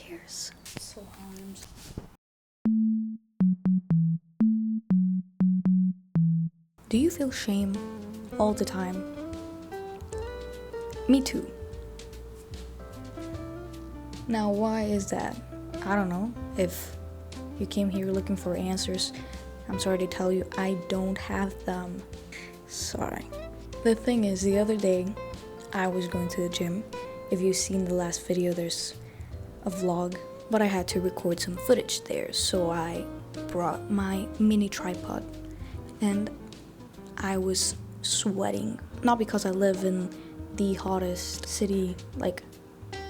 cares? So harms. Do you feel shame all the time? Me too. Now, why is that? I don't know. If you came here looking for answers, I'm sorry to tell you, I don't have them. Sorry. The thing is, the other day, I was going to the gym. If you've seen the last video, there's a vlog, but I had to record some footage there, so I brought my mini tripod, and I was sweating. Not because I live in the hottest city, like,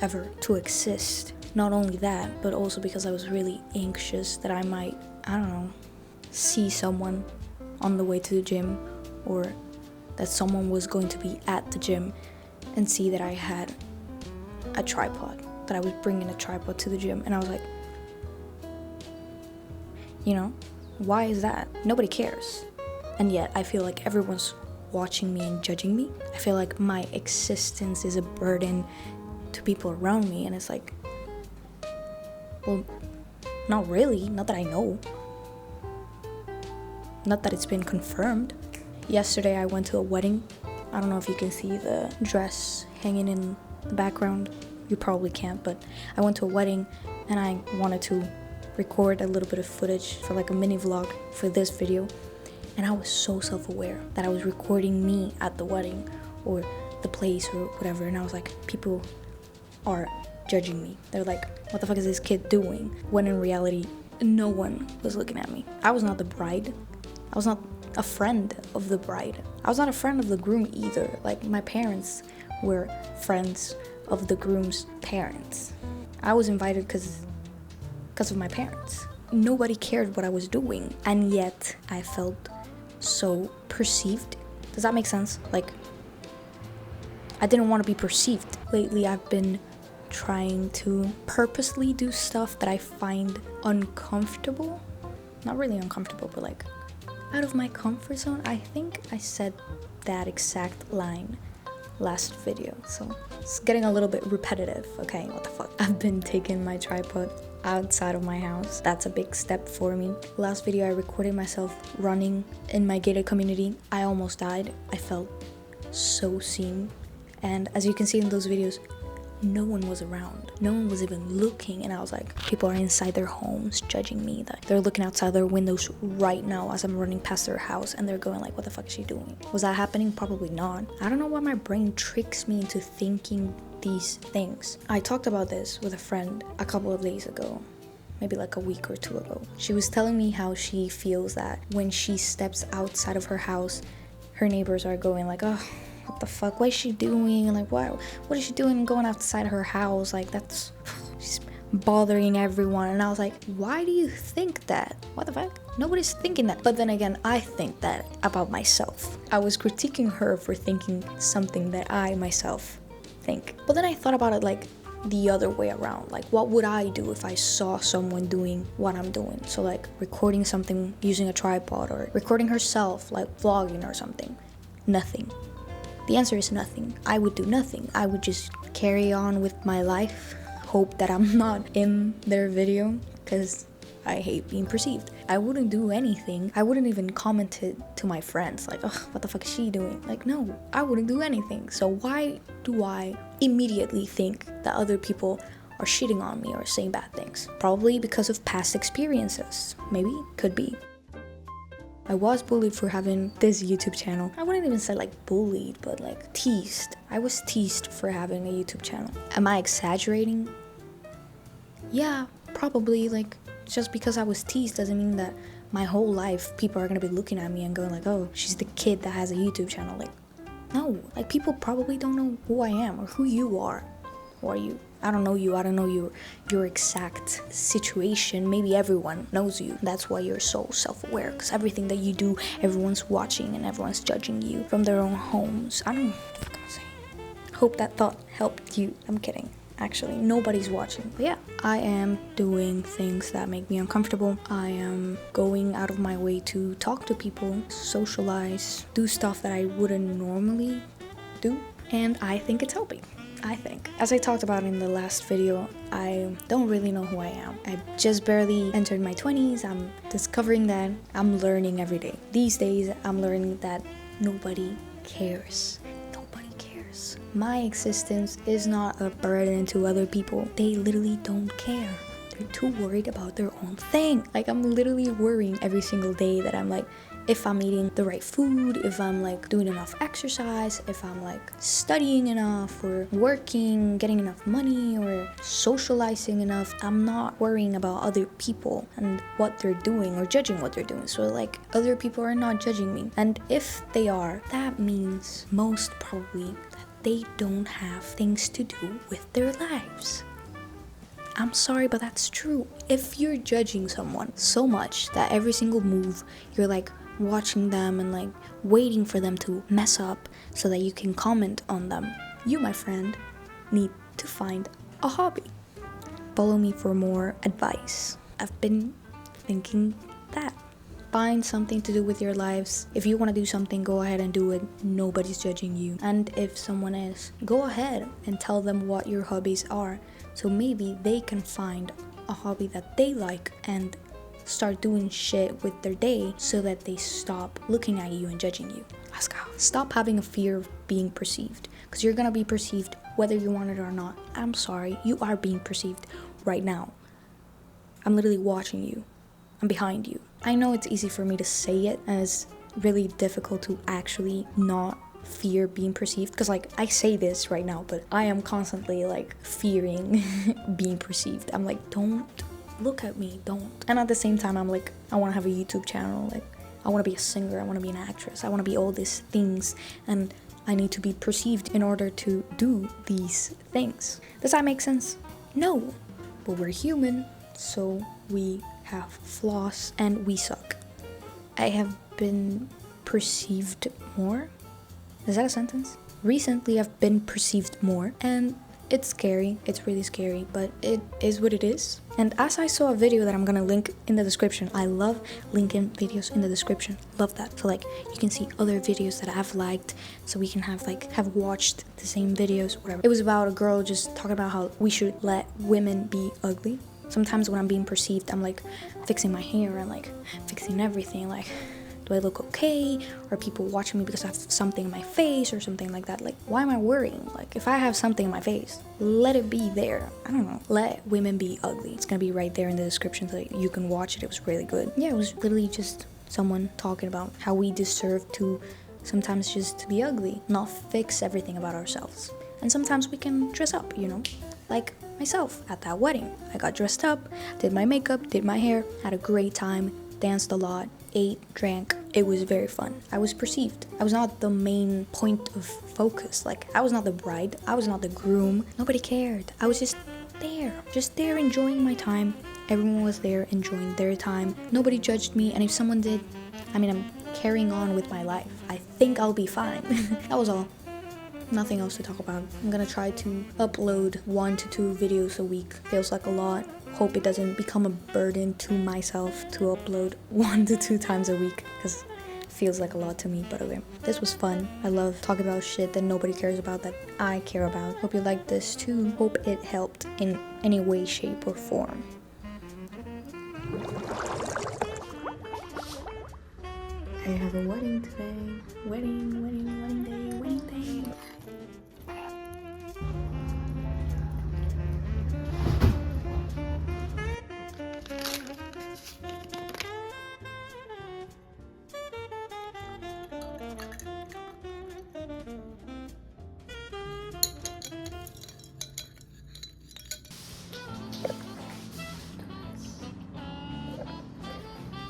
ever to exist. Not only that, but also because I was really anxious that I might, I don't know, see someone on the way to the gym, or that someone was going to be at the gym and see that I had a tripod, that I was bringing a tripod to the gym. And I was like, you know, why is that? Nobody cares. And yet I feel like everyone's watching me and judging me. I feel like my existence is a burden to people around me, and it's like, well, not really, not that I know. Not that it's been confirmed. Yesterday I went to a wedding. I don't know if you can see the dress hanging in the background. You probably can't, but I went to a wedding and I wanted to record a little bit of footage for like a mini vlog for this video. And I was so self-aware that I was recording me at the wedding or the place or whatever. And I was like, people are judging me. They're like, what the fuck is this kid doing? When in reality, no one was looking at me. I was not the bride. I was not a friend of the bride. I was not a friend of the groom either. Like, my parents were friends of the groom's parents. I was invited because of my parents. Nobody cared what I was doing, and yet I felt so perceived. Does that make sense? Like, I didn't want to be perceived. Lately, I've been trying to purposely do stuff that I find uncomfortable. Not really uncomfortable, but like out of my comfort zone. I think I said that exact line last video, so it's getting a little bit repetitive. Okay, what the fuck. I've been taking my tripod outside of my house. That's a big step for me. Last video I recorded myself running in my gated community. I almost died. I felt so seen, and as you can see in those videos, no one was around. No one was even looking, and I was like, people are inside their homes judging me. That they're looking outside their windows right now as I'm running past their house, and they're going like, what the fuck is she doing? Was that happening? Probably not. I don't know why my brain tricks me into thinking these things. I talked about this with a friend a couple of days ago, maybe like a week or two ago. She was telling me how she feels that when she steps outside of her house, her neighbors are going like, oh, what the fuck, what is she doing? And like, what is she doing going outside her house? Like, that's, she's bothering everyone. And I was like, why do you think that? What the fuck? Nobody's thinking that. But then again, I think that about myself. I was critiquing her for thinking something that I myself think. But then I thought about it like the other way around. Like, what would I do if I saw someone doing what I'm doing? So like recording something using a tripod, or recording herself, like vlogging or something. Nothing. The answer is nothing. I would do nothing. I would just carry on with my life, hope that I'm not in their video, because I hate being perceived. I wouldn't do anything. I wouldn't even comment it to my friends, like, oh, what the fuck is she doing? Like, no, I wouldn't do anything. So why do I immediately think that other people are shitting on me or saying bad things? Probably because of past experiences. Maybe, could be. I was bullied for having this YouTube channel. I wouldn't even say like bullied, but like teased. I was teased for having a YouTube channel. Am I exaggerating? Yeah, probably. Like, just because I was teased doesn't mean that my whole life people are gonna be looking at me and going like, oh, she's the kid that has a YouTube channel. Like, no. Like, people probably don't know who I am or who you are. Who are you? I don't know you. I don't know your exact situation. Maybe everyone knows you. That's why you're so self-aware, because everything that you do, everyone's watching and everyone's judging you from their own homes. I don't know what the fuck I'm saying. Hope that thought helped you. I'm kidding. Actually, nobody's watching. But yeah, I am doing things that make me uncomfortable. I am going out of my way to talk to people, socialize, do stuff that I wouldn't normally do. And I think it's helping. I think. As I talked about in the last video, I don't really know who I am. I just barely entered my 20s. I'm discovering that. I'm learning every day. These days, I'm learning that nobody cares. Nobody cares. My existence is not a burden to other people. They literally don't care. They're too worried about their own thing. Like, I'm literally worrying every single day that I'm like, if I'm eating the right food, if I'm like doing enough exercise, if I'm like studying enough or working, getting enough money or socializing enough. I'm not worrying about other people and what they're doing or judging what they're doing. So like other people are not judging me. And if they are, that means most probably that they don't have things to do with their lives. I'm sorry, but that's true. If you're judging someone so much that every single move you're like watching them and like waiting for them to mess up so that you can comment on them, you, my friend, need to find a hobby. Follow me for more advice. I've been thinking that. Find something to do with your lives. If you want to do something, go ahead and do it. Nobody's judging you. And if someone is, go ahead and tell them what your hobbies are. So maybe they can find a hobby that they like and start doing shit with their day so that they stop looking at you and judging you. Let's go. Stop having a fear of being perceived, because you're gonna be perceived whether you want it or not. I'm sorry, you are being perceived right now. I'm literally watching you. I'm behind you. I know it's easy for me to say it, and it's really difficult to actually not fear being perceived, because like I say this right now, but I am constantly like fearing being perceived. I'm like, don't look at me, don't. And at the same time, I'm like, I want to have a YouTube channel. Like, I want to be a singer, I want to be an actress, I want to be all these things, and I need to be perceived in order to do these things. Does that make sense? No, but we're human, so we have flaws and we suck. I have been perceived more. Is that a sentence? Recently, I've been perceived more, and it's scary. It's really scary, but it is what it is. And as I saw a video that I'm gonna link in the description, I love linking videos in the description. Love that. So like you can see other videos that I've liked, so we can have watched the same videos, whatever. It was about a girl just talking about how we should let women be ugly. Sometimes when I'm being perceived, I'm like fixing my hair and like fixing everything, like, do I look okay? Are people watching me because I have something in my face or something like that? Like, why am I worrying? Like, if I have something in my face, let it be there. I don't know. Let women be ugly. It's gonna be right there in the description so that you can watch it. It was really good. Yeah, it was literally just someone talking about how we deserve to sometimes just be ugly, not fix everything about ourselves. And sometimes we can dress up, you know? Like myself at that wedding. I got dressed up, did my makeup, did my hair, had a great time, danced a lot, ate, drank. It was very fun. I was perceived. I was not the main point of focus. Like, I was not the bride. I was not the groom. Nobody cared. I was just there enjoying my time. Everyone was there enjoying their time. Nobody judged me, and if someone did, I'm carrying on with my life. I think I'll be fine. That was all. Nothing else to talk about. I'm gonna try to upload 1 to 2 videos a week. Feels like a lot. Hope it doesn't become a burden to myself to upload 1 to 2 times a week, because it feels like a lot to me. But okay, this was fun. I love talking about shit that nobody cares about that I care about. Hope you liked this too. Hope it helped in any way, shape, or form. I have a wedding today. Wedding day.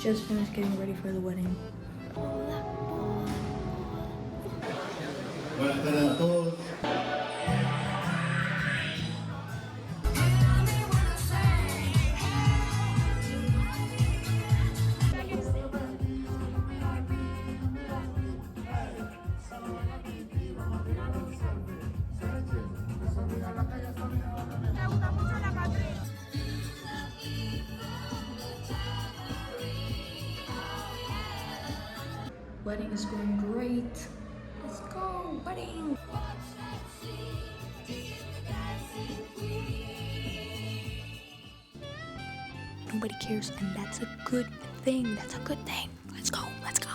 Just finished getting ready for the wedding. Buenas tardes a todos. Wedding is going great. Let's go, wedding. Nobody cares, and that's a good thing. That's a good thing. Let's go. Let's go.